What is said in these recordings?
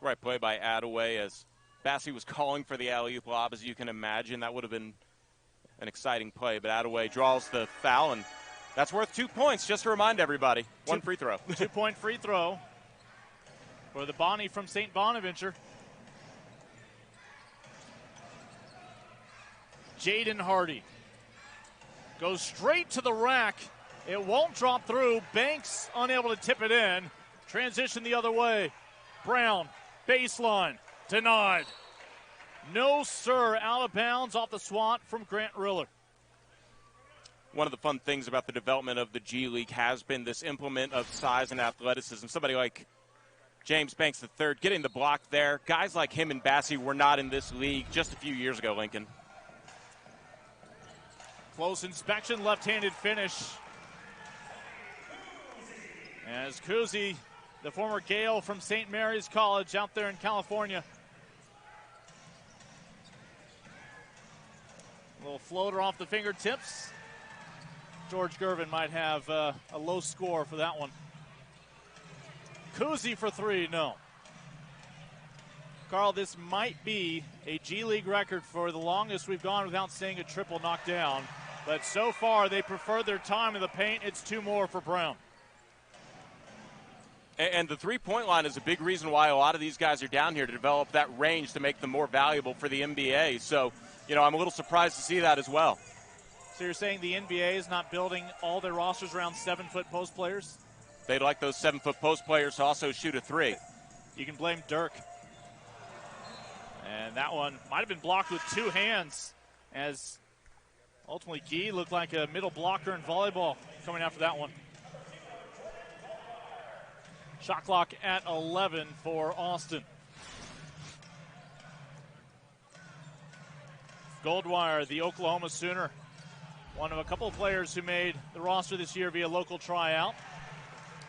Right play by Adaway as Bassey was calling for the alley-oop lob, as you can imagine. That would have been an exciting play, but Adaway draws the foul, and that's worth 2 points, just to remind everybody. One free throw. 2-point free throw for the Bonnie from St. Bonaventure. Jaden Hardy goes straight to the rack. It won't drop through. Banks unable to tip it in. Transition the other way. Brown, baseline, denied. No, sir, out of bounds off the swat from Grant Riller. One of the fun things about the development of the G League has been this implement of size and athleticism. Somebody like James Banks III getting the block there. Guys like him and Bassey were not in this league just a few years ago, Lincoln. Close inspection, left-handed finish. As Kuzi, the former Gale from St. Mary's College out there in California. A little floater off the fingertips. George Gervin might have a low score for that one. Kuzi for three, no. Carl, this might be a G League record for the longest we've gone without seeing a triple knocked down. But so far, they prefer their time in the paint. It's two more for Brown. And the three-point line is a big reason why a lot of these guys are down here, to develop that range to make them more valuable for the NBA. So, you know, I'm a little surprised to see that as well. So you're saying the NBA is not building all their rosters around 7-foot post players? They'd like those 7-foot post players to also shoot a three. You can blame Dirk. And that one might have been blocked with two hands, as ultimately Guy looked like a middle blocker in volleyball coming after that one. Shot clock at 11 for Austin. Goldwire, the Oklahoma Sooner, one of a couple of players who made the roster this year via local tryout.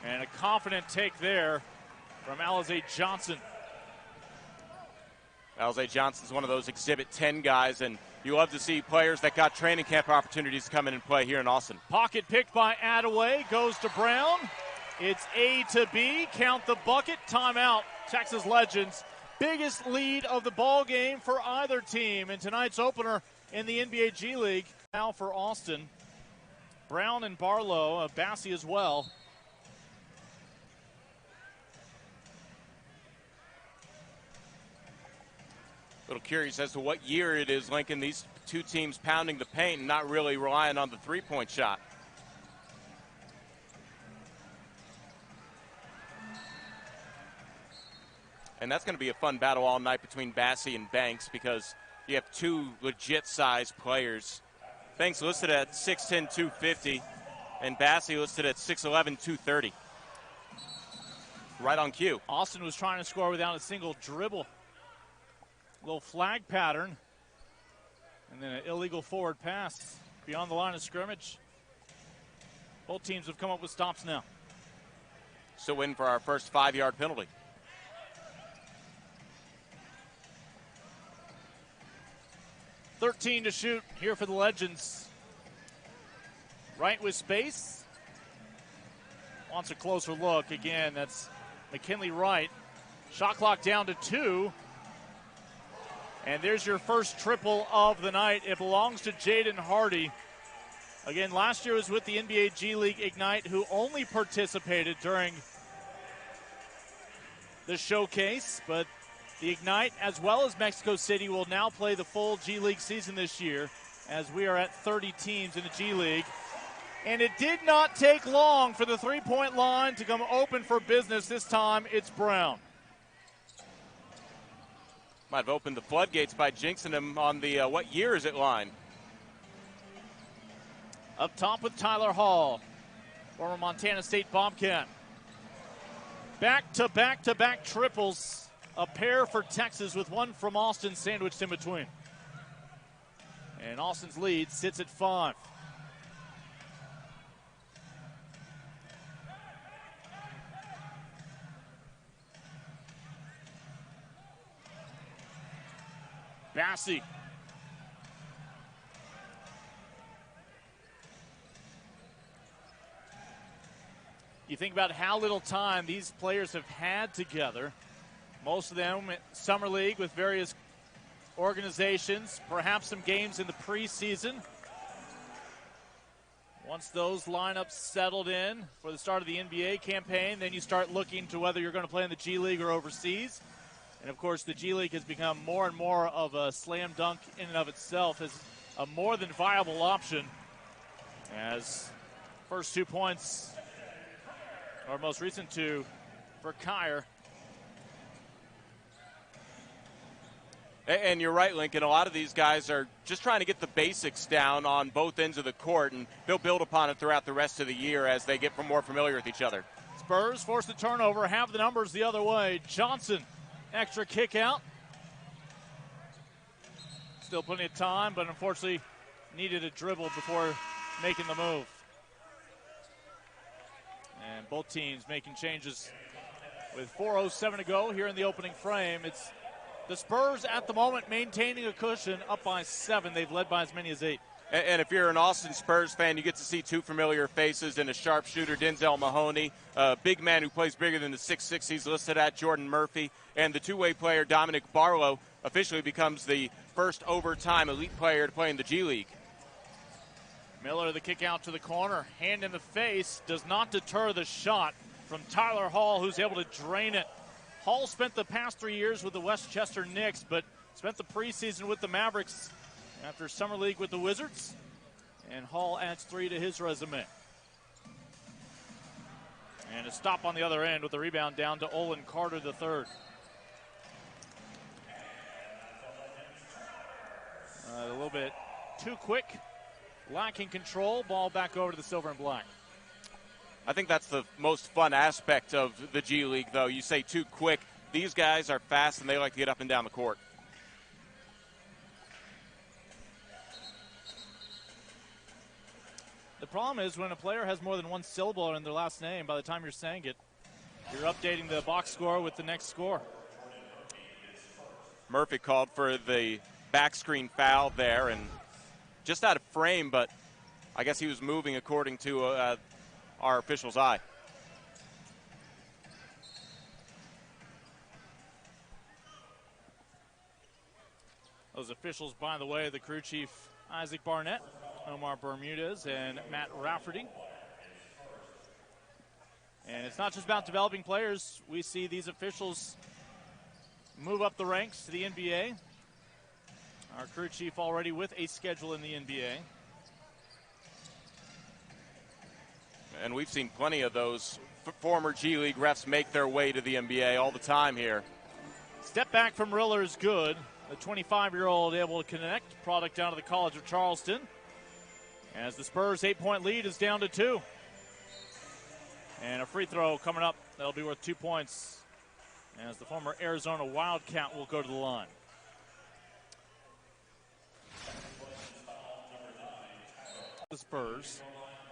And a confident take there from Alize Johnson. Alize Johnson's one of those Exhibit 10 guys, and you love to see players that got training camp opportunities come in and play here in Austin. Pocket picked by Adaway, goes to Brown. It's A to B, count the bucket, timeout. Texas Legends, biggest lead of the ball game for either team in tonight's opener in the NBA G League. Now for Austin, Brown and Barlow, Bassey as well. A little curious as to what year it is, Lincoln. These two teams pounding the paint and not really relying on the three-point shot. And that's going to be a fun battle all night between Bassey and Banks, because you have two legit-sized players. Banks listed at 6'10", 250, and Bassey listed at 6'11", 230. Right on cue. Austin was trying to score without a single dribble. Little flag pattern, and then an illegal forward pass beyond the line of scrimmage. Both teams have come up with stops now. So in for our first 5-yard penalty. .13 to shoot here for the Legends. Right with space. Wants a closer look. Again, that's McKinley Wright. Shot clock down to 2. And there's your first triple of the night. It belongs to Jaden Hardy. Again, last year was with the NBA G League Ignite, who only participated during the showcase. But the Ignite, as well as Mexico City, will now play the full G League season this year, as we are at 30 teams in the G League. And it did not take long for the three-point line to come open for business. This time, it's Brown. Might have opened the floodgates by jinxing him on the what year is it line. Up top with Tyler Hall, former Montana State Bobcat. Back-to-back-to-back triples. A pair for Texas with one from Austin sandwiched in between. And Austin's lead sits at 5. Bassey. You think about how little time these players have had together. Most of them summer league with various organizations, perhaps some games in the preseason. Once those lineups settled in for the start of the NBA campaign, then you start looking to whether you're going to play in the G League or overseas. And, of course, the G League has become more and more of a slam dunk in and of itself as a more than viable option. As first 2 points, or most recent 2, for Kyer. And you're right, Lincoln. A lot of these guys are just trying to get the basics down on both ends of the court, and they'll build upon it throughout the rest of the year as they get more familiar with each other. Spurs force the turnover, have the numbers the other way. Johnson, extra kick out. Still plenty of time, but unfortunately needed a dribble before making the move. And both teams making changes with 4:07 to go here in the opening frame. It's the Spurs at the moment maintaining a cushion, up by 7. They've led by as many as 8. And if you're an Austin Spurs fan, you get to see 2 familiar faces in a sharpshooter, Denzel Mahoney, a big man who plays bigger than the 6'6" he's listed at, Jordan Murphy, and the two-way player Dominic Barlow officially becomes the first overtime elite player to play in the G League. Miller, the kick out to the corner, hand in the face, does not deter the shot from Tyler Hall, who's able to drain it. Hall spent the past 3 years with the Westchester Knicks, but spent the preseason with the Mavericks after summer league with the Wizards. And Hall adds 3 to his resume. And a stop on the other end with the rebound down to Olin Carter III. A little bit too quick, lacking control. Ball back over to the silver and black. I think that's the most fun aspect of the G League, though. You say too quick. These guys are fast, and they like to get up and down the court. The problem is when a player has more than one syllable in their last name, by the time you're saying it, you're updating the box score with the next score. Murphy called for the back screen foul there, and just out of frame, but I guess he was moving according to our official's eye. Those officials, by the way, the crew chief Isaac Barnett, Omar Bermudez, and Matt Rafferty. And it's not just about developing players. We see these officials move up the ranks to the NBA. Our crew chief already with a schedule in the NBA. And we've seen plenty of those former G League refs make their way to the NBA all the time here. Step back from Riller is good. The 25-year-old able to connect, product out of the College of Charleston. As the Spurs' 8-point lead is down to 2. And a free throw coming up that'll be worth 2 points as the former Arizona Wildcat will go to the line. The Spurs,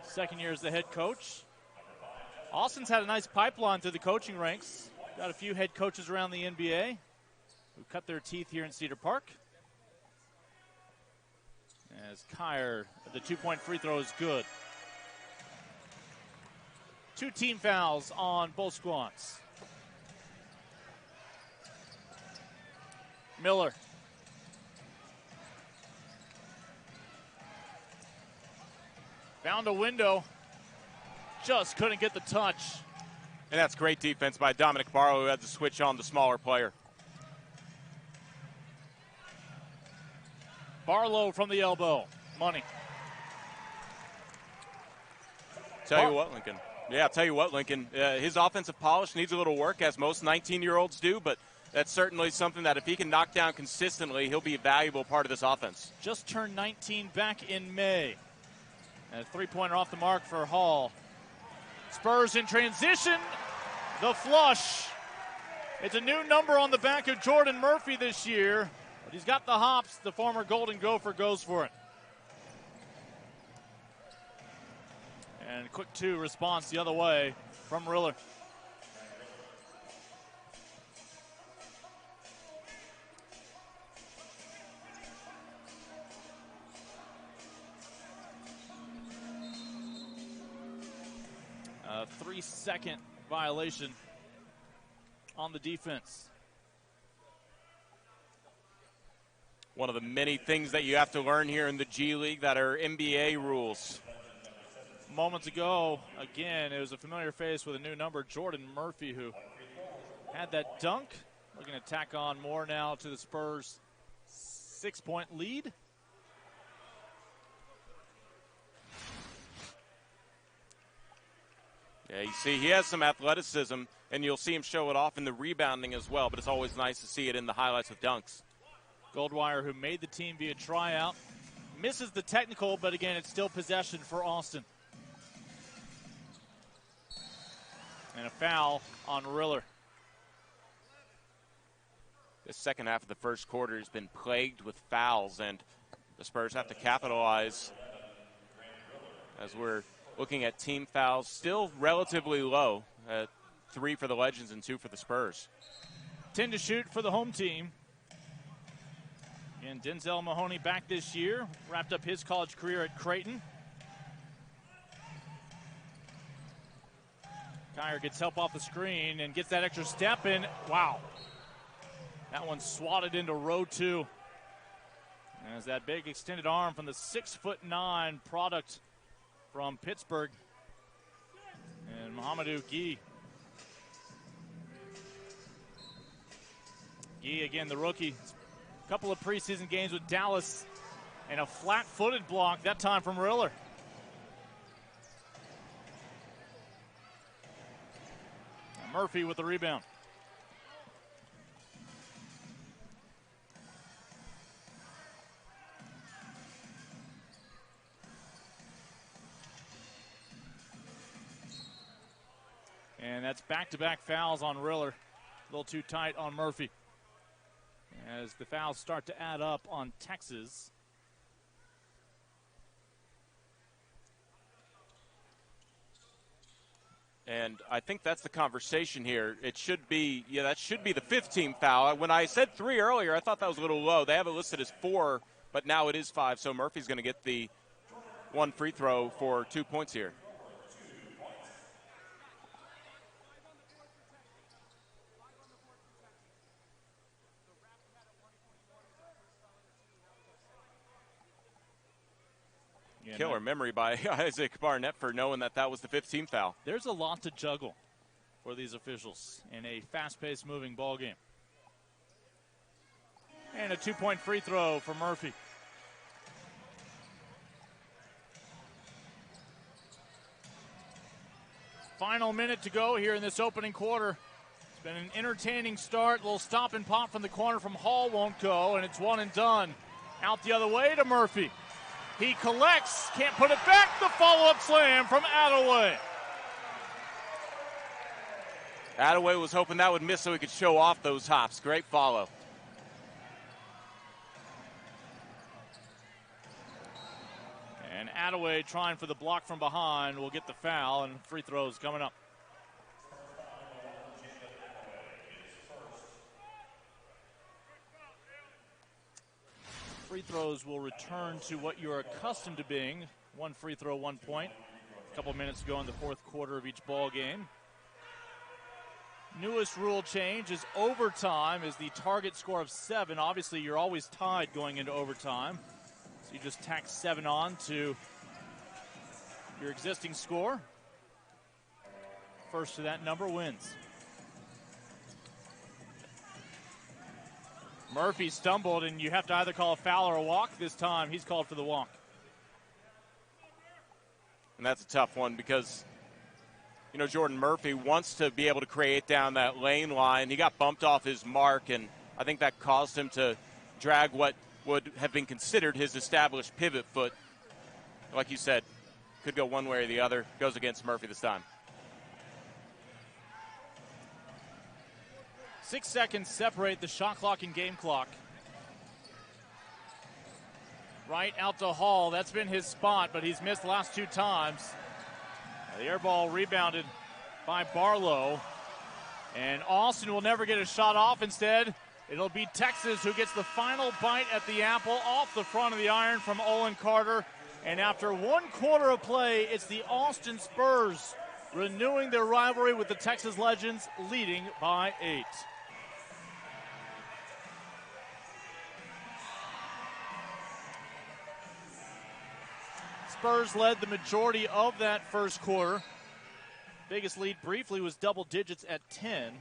second year as the head coach. Austin's had a nice pipeline through the coaching ranks. Got a few head coaches around the NBA who cut their teeth here in Cedar Park. As Kyer, the 2-point free throw is good. 2 team fouls on both squads. Miller. Found a window. Just couldn't get the touch. And that's great defense by Dominic Barlow, who had to switch on the smaller player. Barlow from the elbow. Money. Tell you what, Lincoln. Yeah, I'll tell you what, Lincoln. His offensive polish needs a little work, as most 19-year-olds do, but that's certainly something that if he can knock down consistently, he'll be a valuable part of this offense. Just turned 19 back in May. And a three-pointer off the mark for Hall. Spurs in transition. The flush. It's a new number on the back of Jordan Murphy this year. But he's got the hops. The former Golden Gopher goes for it. And quick 2 response the other way from Riller. A 3-second violation on the defense. One of the many things that you have to learn here in the G League that are NBA rules. Moments ago, again, it was a familiar face with a new number, Jordan Murphy, who had that dunk. Looking to tack on more now to the Spurs' 6-point lead. Yeah, you see, he has some athleticism, and you'll see him show it off in the rebounding as well, but it's always nice to see it in the highlights with dunks. Goldwire, who made the team via tryout, misses the technical, but again, it's still possession for Austin. And a foul on Riller. The second half of the first quarter has been plagued with fouls, and the Spurs have to capitalize as we're looking at team fouls still relatively low at 3 for the Legends and 2 for the Spurs. 10 to shoot for the home team. And Denzel Mahoney back this year, wrapped up his college career at Creighton. Kyer gets help off the screen and gets that extra step in. Wow. That one swatted into row 2. As that big extended arm from the 6'9" product from Pittsburgh. And Mohamedou Gueye. Gueye, again, the rookie. A couple of preseason games with Dallas. And a flat-footed block, that time from Riller. Murphy with the rebound. And that's back-to-back fouls on Riller. A little too tight on Murphy. As the fouls start to add up on Texas. And I think that's the conversation here. It should be, that should be the 15th foul. When I said 3 earlier, I thought that was a little low. They have it listed as 4, but now it is 5. So Murphy's going to get the 1 free throw for 2 points here. Killer memory by Isaac Barnett for knowing that was the 15th foul. There's a lot to juggle for these officials in a fast-paced moving ball game. And a 2-point free throw for Murphy. Final minute to go here in this opening quarter. It's been an entertaining start. A little stop and pop from the corner from Hall won't go, and it's one and done. Out the other way to Murphy. He collects, can't put it back. The follow-up slam from Adaway. Adaway was hoping that would miss so he could show off those hops. Great follow. And Adaway trying for the block from behind will get the foul, and free throws coming up. Free throws will return to what you're accustomed to being. 1 free throw, 1 point. A couple minutes to go in the fourth quarter of each ball game. Newest rule change is overtime is the target score of 7. Obviously, you're always tied going into overtime. So you just tack 7 on to your existing score. First to that number wins. Murphy stumbled, and you have to either call a foul or a walk. This time, he's called for the walk. And that's a tough one because, Jordan Murphy wants to be able to create down that lane line. He got bumped off his mark, and I think that caused him to drag what would have been considered his established pivot foot. Like you said, could go one way or the other. Goes against Murphy this time. 6 seconds separate the shot clock and game clock. Right out to Hall. That's been his spot, but he's missed the last 2 times. The air ball rebounded by Barlow. And Austin will never get a shot off. Instead, it'll be Texas who gets the final bite at the apple off the front of the iron from Olin Carter. And after 1 quarter of play, it's the Austin Spurs renewing their rivalry with the Texas Legends, leading by 8. Spurs led the majority of that first quarter. Biggest lead briefly was double digits at 10.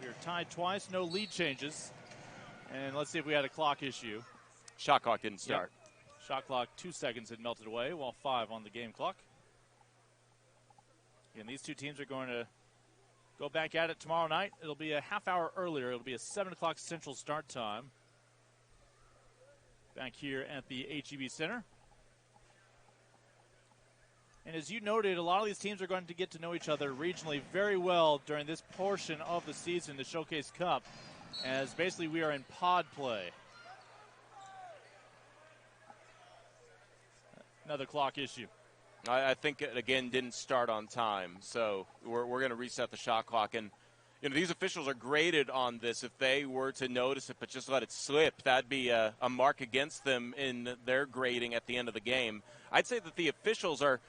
We are tied twice, no lead changes. And let's see if we had a clock issue. Shot clock didn't start. Yep. Shot clock, 2 seconds had melted away, while 5 on the game clock. And these two teams are going to go back at it tomorrow night. It'll be a half hour earlier. It'll be a 7 o'clock Central start time. Back here at the HEB Center. And as you noted, a lot of these teams are going to get to know each other regionally very well during this portion of the season, the Showcase Cup, as basically we are in pod play. Another clock issue. I think it, again, didn't start on time, so we're going to reset the shot clock. And, you know, these officials are graded on this. If they were to notice it but just let it slip, that'd be a mark against them in their grading at the end of the game. I'd say that the officials are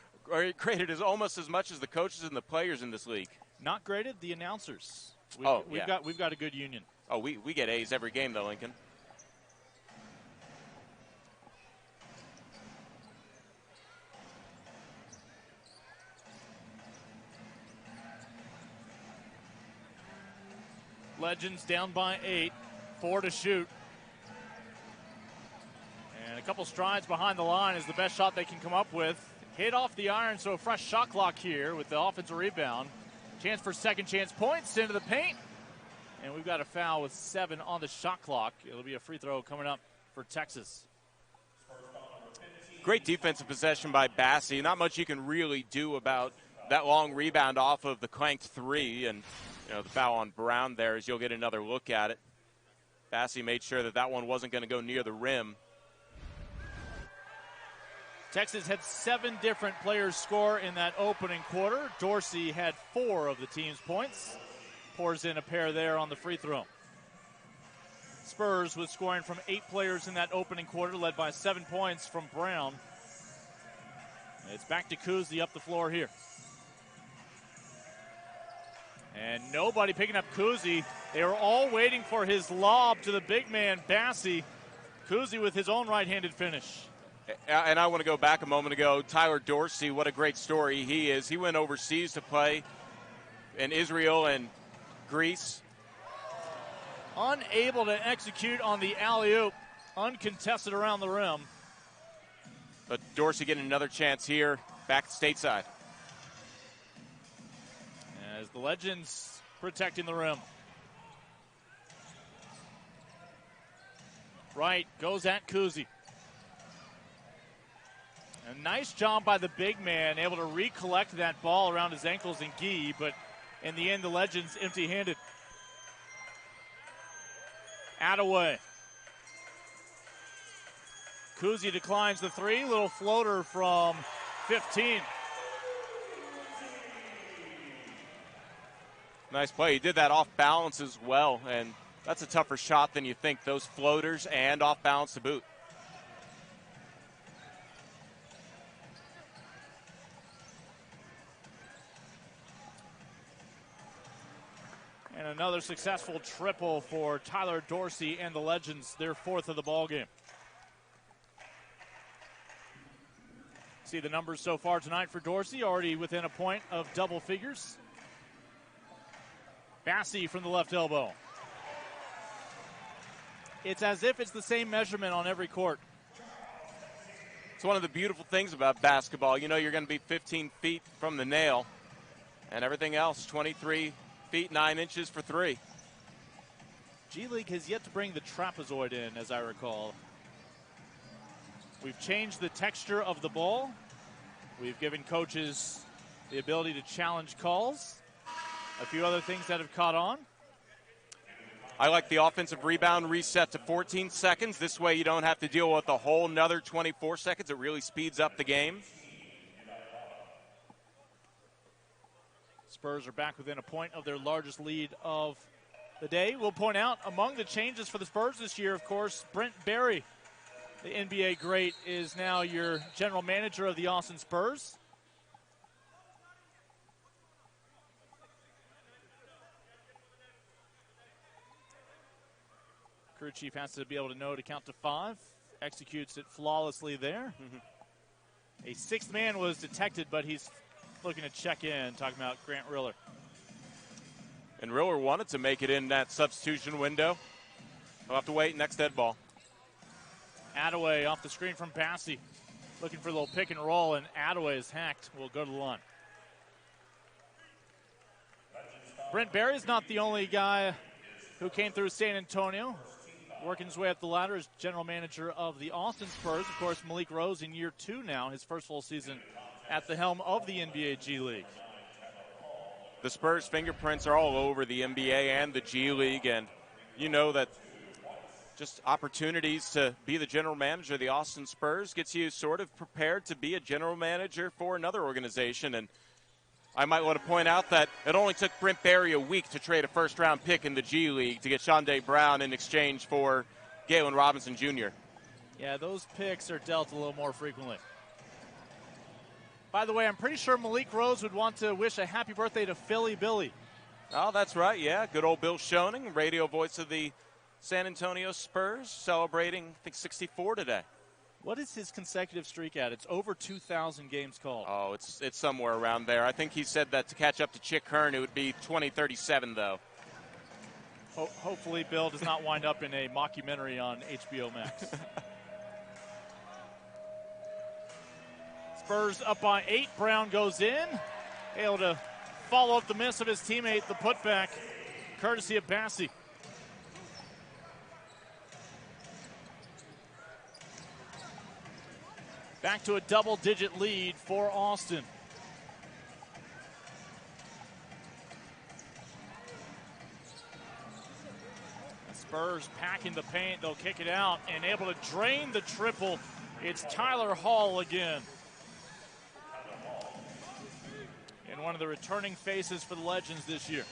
graded as almost as much as the coaches and the players in this league. Not graded, the announcers. We've got a good union. Oh, we get A's every game, though, Lincoln. Legends down by 8, 4 to shoot. And a couple strides behind the line is the best shot they can come up with. Hit off the iron, so a fresh shot clock here with the offensive rebound. Chance for second chance points into the paint. And we've got a foul with 7 on the shot clock. It'll be a free throw coming up for Texas. Great defensive possession by Bassey. Not much you can really do about that long rebound off of the clanked 3. And, you know, the foul on Brown there is you'll get another look at it. Bassey made sure that that one wasn't going to go near the rim. Texas had 7 different players score in that opening quarter. Dorsey had 4 of the team's points. Pours in a pair there on the free throw. Spurs was scoring from 8 players in that opening quarter, led by 7 points from Brown. It's back to Kuzi up the floor here. And nobody picking up Kuzi. They were all waiting for his lob to the big man, Bassey. Kuzi with his own right-handed finish. And I want to go back a moment ago. Tyler Dorsey, what a great story he is. He went overseas to play in Israel and Greece. Unable to execute on the alley-oop, uncontested around the rim. But Dorsey getting another chance here, back stateside. As the Legends protecting the rim. Wright goes at Kuzi. A nice job by the big man, able to recollect that ball around his ankles and gi, but in the end, the Legends empty-handed. Adaway. Kuzi declines the 3, little floater from 15. Nice play. He did that off balance as well, and that's a tougher shot than you think. Those floaters and off balance to boot. And another successful triple for Tyler Dorsey and the Legends, their 4th of the ball game. See the numbers so far tonight for Dorsey, already within a point of double figures. Bassey from the left elbow. It's as if it's the same measurement on every court. It's one of the beautiful things about basketball. You know you're going to be 15 feet from the nail, and everything else, 23 feet, 9 inches for 3. G League has yet to bring the trapezoid in, as I recall. We've changed the texture of the ball. We've given coaches the ability to challenge calls. A few other things that have caught on. I like the offensive rebound reset to 14 seconds. This way you don't have to deal with a whole nother 24 seconds. It really speeds up the game. Spurs are back within a point of their largest lead of the day. We'll point out among the changes for the Spurs this year, of course, Brent Barry, the NBA great, is now your general manager of the Austin Spurs. Crew chief has to be able to know to count to 5 executes it flawlessly there. A sixth man was detected, but he's looking to check in, talking about Grant Riller. And Riller wanted to make it in that substitution window. He'll have to wait. Next dead ball. Adaway off the screen from Bassey. Looking for a little pick and roll, and Adaway is hacked. Will go to the line. Brent Berry's not the only guy who came through San Antonio. Working his way up the ladder as general manager of the Austin Spurs. Of course, Malik Rose in year 2 now, his first full season at the helm of the NBA G League. The Spurs' fingerprints are all over the NBA and the G League, and you know that just opportunities to be the general manager of the Austin Spurs gets you sort of prepared to be a general manager for another organization. And I might want to point out that it only took Brent Berry a week to trade a first-round pick in the G League to get Shondae Brown in exchange for Galen Robinson Jr. Yeah, those picks are dealt a little more frequently. By the way, I'm pretty sure Malik Rose would want to wish a happy birthday to Philly Billy. Oh, that's right, yeah. Good old Bill Schoening, radio voice of the San Antonio Spurs, celebrating, I think, 64 today. What is his consecutive streak at? It's over 2,000 games called. Oh, it's somewhere around there. I think he said that to catch up to Chick Hearn, it would be 2037, though. Hopefully Bill does not wind up in a mockumentary on HBO Max. Spurs up by 8. Brown goes in. Able to follow up the miss of his teammate, the putback, courtesy of Bassey. Back to a double-digit lead for Austin. The Spurs packing the paint. They'll kick it out and able to drain the triple. It's Tyler Hall again. And one of the returning faces for the Legends this year.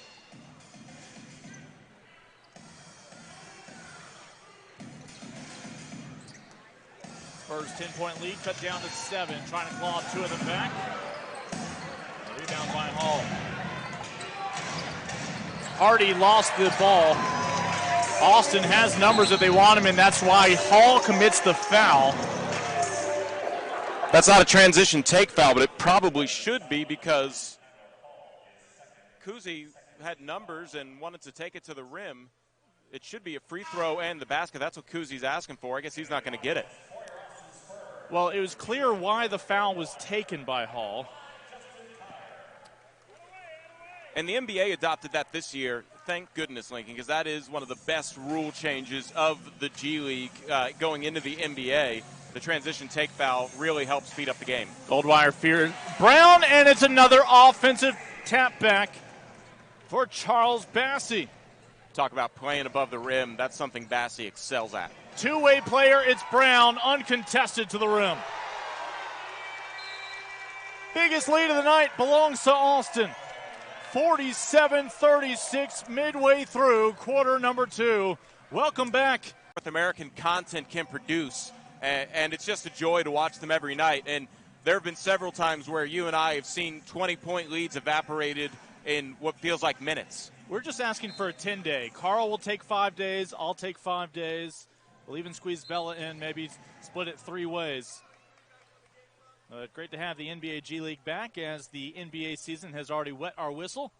Spurs 10-point lead, cut down to 7. Trying to claw 2 of them back. Rebound by Hall. Hardy lost the ball. Austin has numbers if they want him, and that's why Hall commits the foul. That's not a transition take foul, but it probably should be because Kuzi had numbers and wanted to take it to the rim. It should be a free throw and the basket. That's what Kuzi's asking for. I guess he's not going to get it. Well, it was clear why the foul was taken by Hall. And the NBA adopted that this year. Thank goodness, Lincoln, because that is one of the best rule changes of the G League going into the NBA. The transition take foul really helps speed up the game. Goldwire fears Brown, and it's another offensive tap back for Charles Bassey. Talk about playing above the rim. That's something Bassey excels at. Two-way player, it's Brown, uncontested to the rim. Biggest lead of the night belongs to Austin. 47-36 midway through quarter number 2. Welcome back. North American content can produce, and it's just a joy to watch them every night. And there have been several times where you and I have seen 20-point leads evaporated in what feels like minutes. We're just asking for a 10-day. Carl will take 5 days. I'll take 5 days. We'll even squeeze Bella in, maybe split it 3 ways. Great to have the NBA G League back as the NBA season has already wet our whistle.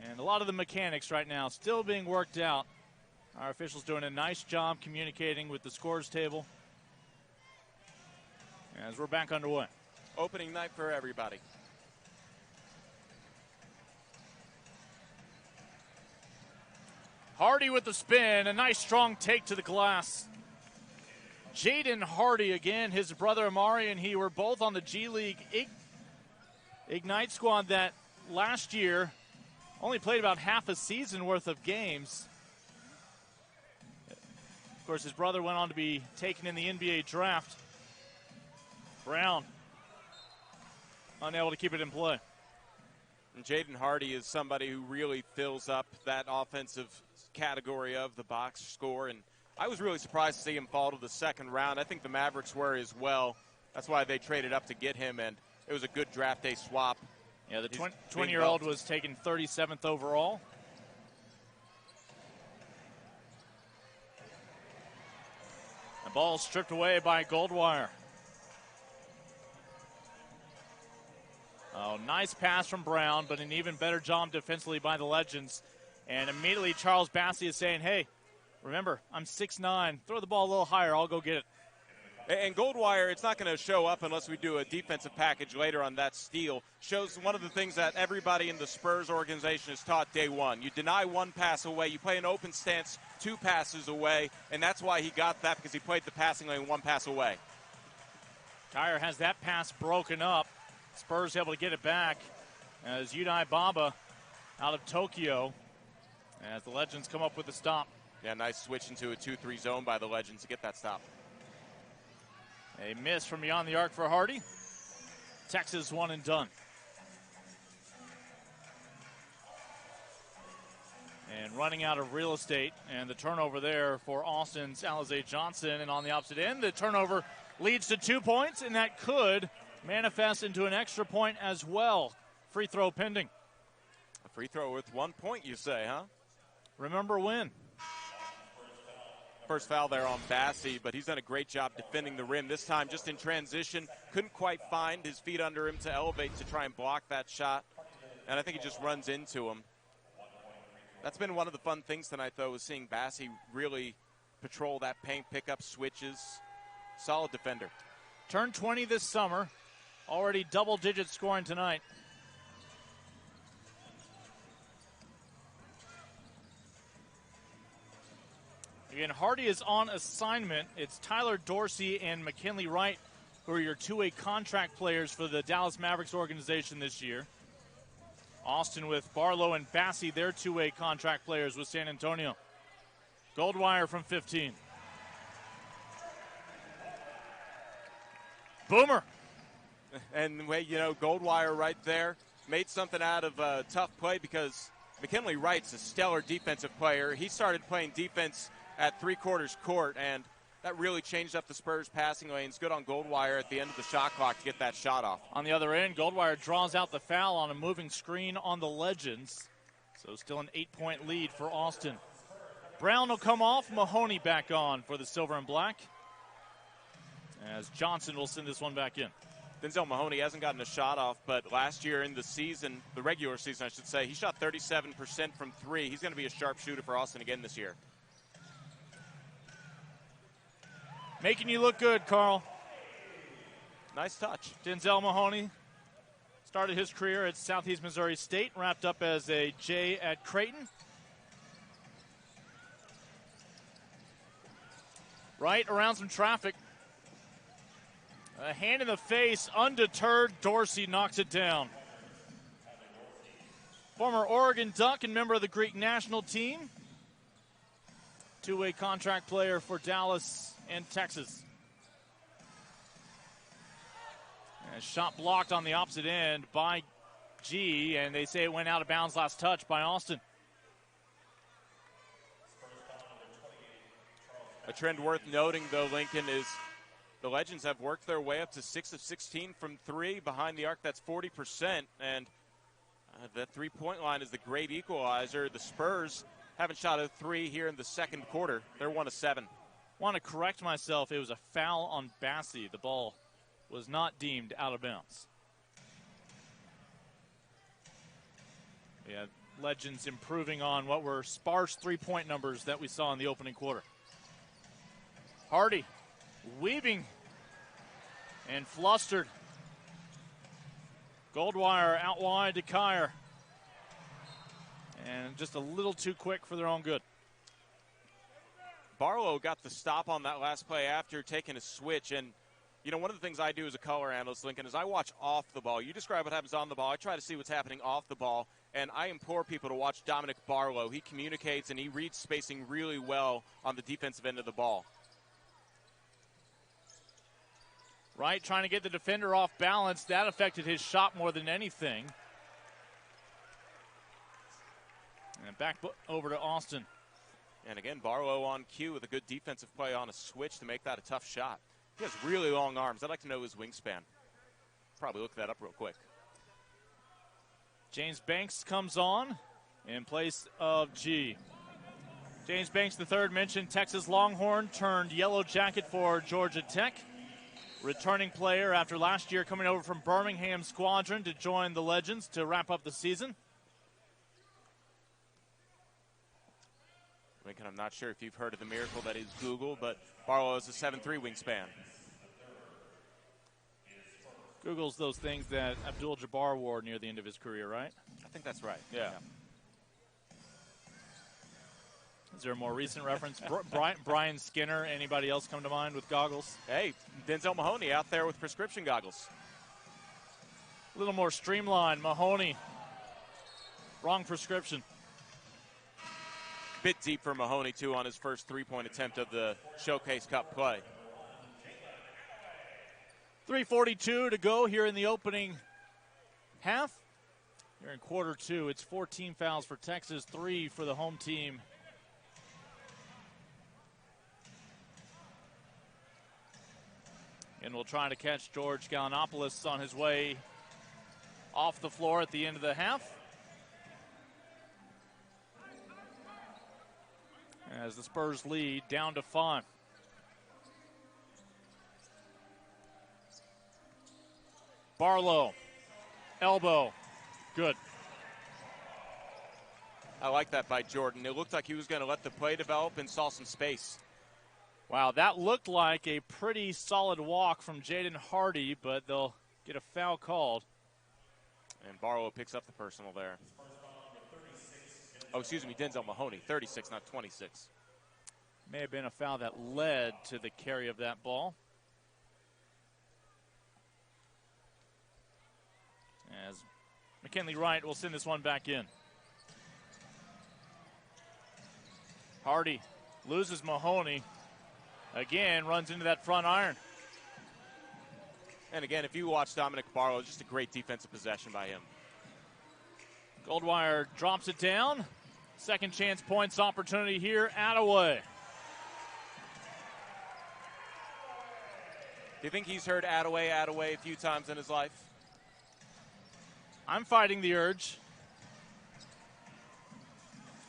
And a lot of the mechanics right now still being worked out. Our officials doing a nice job communicating with the scores table as we're back underway. Opening night for everybody. Hardy with the spin, a nice strong take to the glass. Jaden Hardy again, his brother Amari and he were both on the G League Ignite squad that last year only played about half a season worth of games. Of course, his brother went on to be taken in the NBA draft. Brown unable to keep it in play. And Jaden Hardy is somebody who really fills up that offensive category of the box score, and I was really surprised to see him fall to the second round. I think the Mavericks were as well. That's why they traded up to get him, and it was a good draft day swap. Yeah, the 20-year-old was taken 37th overall. Ball stripped away by Goldwire. Oh, nice pass from Brown, but an even better job defensively by the Legends. And immediately Charles Bassey is saying, hey, remember, I'm 6'9". Throw the ball a little higher. I'll go get it. And Goldwire, it's not going to show up unless we do a defensive package later on that steal. Shows one of the things that everybody in the Spurs organization is taught day one. You deny one pass away. You play an open stance 2 passes away. And that's why he got that, because he played the passing lane 1 pass away. Kyer has that pass broken up. Spurs able to get it back as Udai Baba out of Tokyo as the Legends come up with the stop. Yeah, nice switch into a 2-3 zone by the Legends to get that stop. A miss from beyond the arc for Hardy. Texas 1 and done. And running out of real estate, and the turnover there for Austin's Alizé Johnson. And on the opposite end, the turnover leads to 2 points, and that could manifest into an extra point as well. Free throw pending. A free throw with 1 point, you say, huh? Remember when? First foul there on Bassey, but he's done a great job defending the rim. This time just in transition, couldn't quite find his feet under him to elevate to try and block that shot. And I think he just runs into him. That's been one of the fun things tonight, though, is seeing Bassey really patrol that paint, pick up switches. Solid defender. Turned 20 this summer. Already double-digit scoring tonight. Again, Hardy is on assignment. It's Tyler Dorsey and McKinley Wright who are your two-way contract players for the Dallas Mavericks organization this year. Austin with Barlow and Bassey, their two-way contract players with San Antonio. Goldwire from 15. Boomer. And, you know, Goldwire right there made something out of a tough play because McKinley Wright's a stellar defensive player. He started playing defense at three-quarters court, and that really changed up the Spurs' passing lanes. Good on Goldwire at the end of the shot clock to get that shot off. On the other end, Goldwire draws out the foul on a moving screen on the Legends. So still an 8-point lead for Austin. Brown will come off, Mahoney back on for the Silver and Black, as Johnson will send this one back in. Denzel Mahoney hasn't gotten a shot off, but last year in the season, the regular season I should say, he shot 37% from 3. He's going to be a sharp shooter for Austin again this year. Making you look good, Carl. Nice touch. Denzel Mahoney started his career at Southeast Missouri State, wrapped up as a J at Creighton. Right around some traffic. A hand in the face, undeterred, Dorsey knocks it down. Former Oregon Duck and member of the Greek national team. Two-way contract player for Dallas and Texas. And a shot blocked on the opposite end by G, and they say it went out of bounds last touch by Austin. A trend worth noting, though, Lincoln, is the Legends have worked their way up to 6 of 16 from 3. Behind the arc, that's 40%. And that three-point line is the great equalizer. The Spurs haven't shot a 3 here in the second quarter. They're 1 of 7. Want to correct myself. It was a foul on Bassey. The ball was not deemed out of bounds. Yeah, Legends improving on what were sparse three-point numbers that we saw in the opening quarter. Hardy weaving and flustered. Goldwire out wide to Kyer. And just a little too quick for their own good. Barlow got the stop on that last play after taking a switch. And, you know, one of the things I do as a color analyst, Lincoln, is I watch off the ball. You describe what happens on the ball. I try to see what's happening off the ball. And I implore people to watch Dominic Barlow. He communicates and he reads spacing really well on the defensive end of the ball. Right, trying to get the defender off balance. That affected his shot more than anything. And back over to Austin. And again, Barlow on cue with a good defensive play on a switch to make that a tough shot. He has really long arms. I'd like to know his wingspan. Probably look that up real quick. James Banks comes on in place of G. James Banks III mentioned Texas Longhorn turned Yellow Jacket for Georgia Tech. Returning player after last year coming over from Birmingham Squadron to join the Legends to wrap up the season. I'm not sure if you've heard of the miracle that is Google, but Barlow is a 7'3" wingspan. Google's those things that Abdul-Jabbar wore near the end of his career, right? I think that's right, yeah. Is there a more recent reference? Brian Skinner, anybody else come to mind with goggles? Hey, Denzel Mahoney out there with prescription goggles. A little more streamlined. Mahoney, wrong prescription. Bit deep for Mahoney, too, on his first three-point attempt of the Showcase Cup play. 3:42 to go here in the opening half. Here in quarter two, it's 14 fouls for Texas, 3 for the home team. And we'll try to catch George Gallinopoulos on his way off the floor at the end of the half. As the Spurs lead down to 5. Barlow, elbow, good. I like that by Jordan. It looked like he was going to let the play develop and saw some space. Wow, that looked like a pretty solid walk from Jaden Hardy, but they'll get a foul called. And Barlow picks up the personal there. Oh, excuse me, Denzel Mahoney, 36, not 26. May have been a foul that led to the carry of that ball. As McKinley Wright will send this one back in. Hardy loses Mahoney. Again, runs into that front iron. And again, if you watch Dominic Barlow, just a great defensive possession by him. Goldwire drops it down. Second chance points opportunity here. Adaway. Do you think he's heard Adaway a few times in his life? I'm fighting the urge.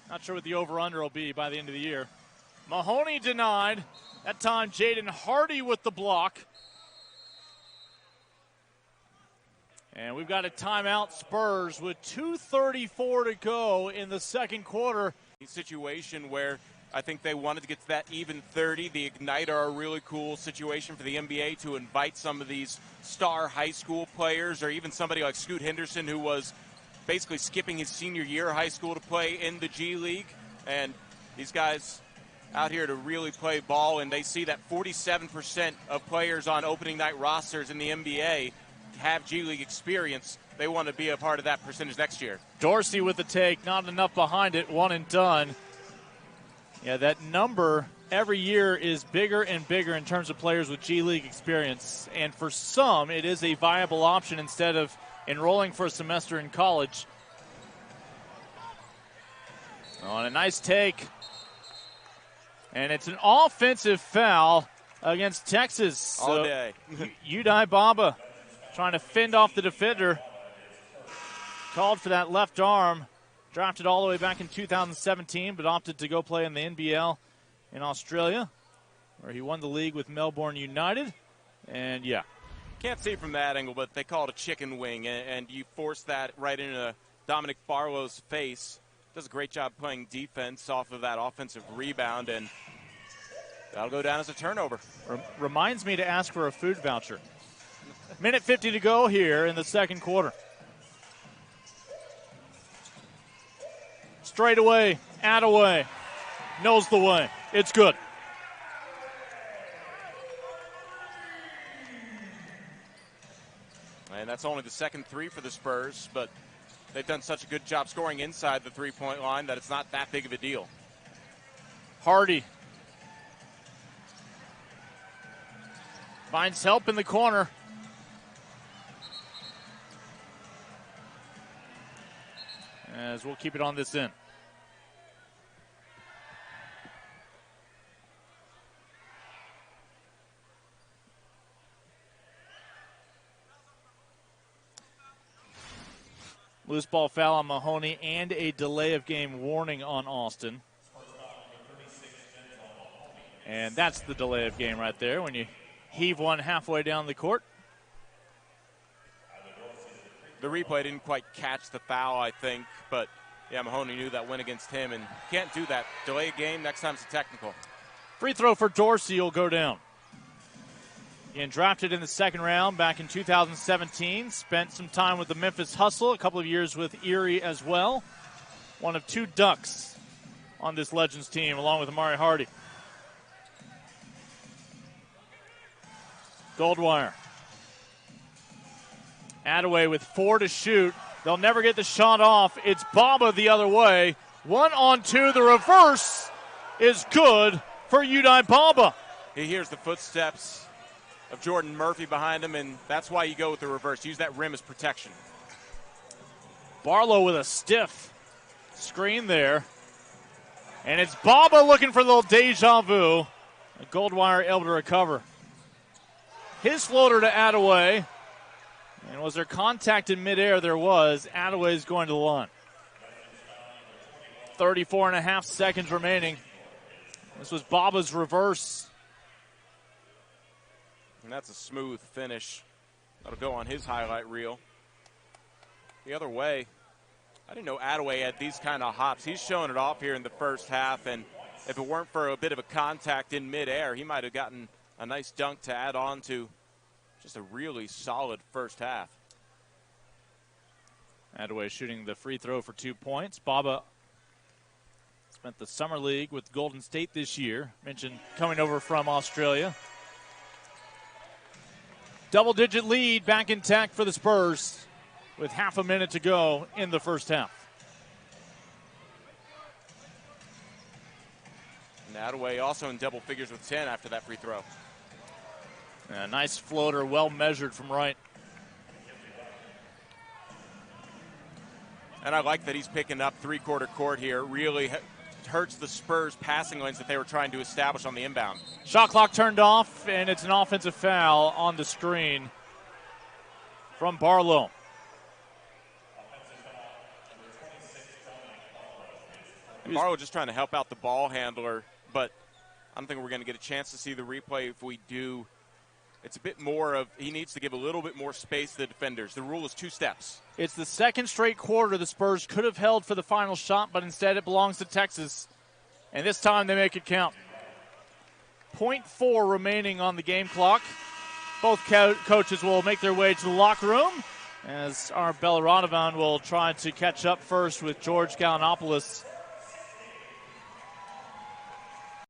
Not sure what the over-under will be by the end of the year. Mahoney denied. That time, Jaden Hardy with the block. And we've got a timeout, Spurs, with 2:34 to go in the second quarter. A situation where I think they wanted to get to that even 30. The Ignite are a really cool situation for the NBA to invite some of these star high school players, or even somebody like Scoot Henderson, who was basically skipping his senior year of high school to play in the G League. And these guys out here to really play ball, and they see that 47% of players on opening night rosters in the NBA have G League experience. They want to be a part of that percentage next year. Dorsey with the take, not enough behind it, one and done. Yeah, that number every year is bigger and bigger in terms of players with G League experience. And for some, it is a viable option instead of enrolling for a semester in college. On a nice take. And it's an offensive foul against Texas. All day. Udai Baba trying to fend off the defender. Called for that left arm. Drafted all the way back in 2017, but opted to go play in the NBL in Australia, where he won the league with Melbourne United. And, yeah. Can't see from that angle, but they call it a chicken wing, and you force that right into Dominic Barlow's face. Does a great job playing defense off of that offensive rebound, and that'll go down as a turnover. Reminds me to ask for a food voucher. Minute 50 to go here in the second quarter. Straight away, Adaway knows the way. It's good. And that's only the second three for the Spurs, but they've done such a good job scoring inside the three-point line that it's not that big of a deal. Hardy finds help in the corner. As we'll keep it on this end. Loose ball foul on Mahoney and a delay of game warning on Austin. And that's the delay of game right there when you heave one halfway down the court. The replay didn't quite catch the foul, I think, but yeah, Mahoney knew that went against him, and can't do that. Delay a game, next time it's a technical. Free throw for Dorsey will go down. Again, drafted in the second round back in 2017. Spent some time with the Memphis Hustle, a couple of years with Erie as well. One of 2 Ducks on this Legends team, along with Amari Hardy. Goldwire. Adaway with 4 to shoot. They'll never get the shot off. It's Baba the other way. 1-on-2. The reverse is good for Udai Baba. He hears the footsteps of Jordan Murphy behind him, and that's why you go with the reverse. Use that rim as protection. Barlow with a stiff screen there. And it's Baba looking for a little deja vu. Goldwire able to recover. His floater to Adaway. And was there contact in midair? There was. Adaway is going to the line. 34 and a half seconds remaining. This was Baba's reverse. And that's a smooth finish. That'll go on his highlight reel. The other way, I didn't know Adaway had these kind of hops. He's showing it off here in the first half, and if it weren't for a bit of a contact in midair, he might have gotten a nice dunk to add on to just a really solid first half. Adaway shooting the free throw for 2 points. Baba spent the summer league with Golden State this year. Mentioned coming over from Australia. Double-digit lead back intact for the Spurs with half a minute to go in the first half. And Adaway also in double figures with 10 after that free throw. A nice floater, well measured from right. And I like that he's picking up three-quarter court here. Really hurts the Spurs passing lanes that they were trying to establish on the inbound. Shot clock turned off, and it's an offensive foul on the screen from Barlow. Barlow just trying to help out the ball handler, but I don't think we're going to get a chance to see the replay. If we do, it's a bit more of he needs to give a little bit more space to the defenders. The rule is 2 steps. It's the second straight quarter the Spurs could have held for the final shot, but instead it belongs to Texas. And this time they make it count. 0.4 remaining on the game clock. Both coaches will make their way to the locker room as our Bella Radovan will try to catch up first with George Gallinopoulos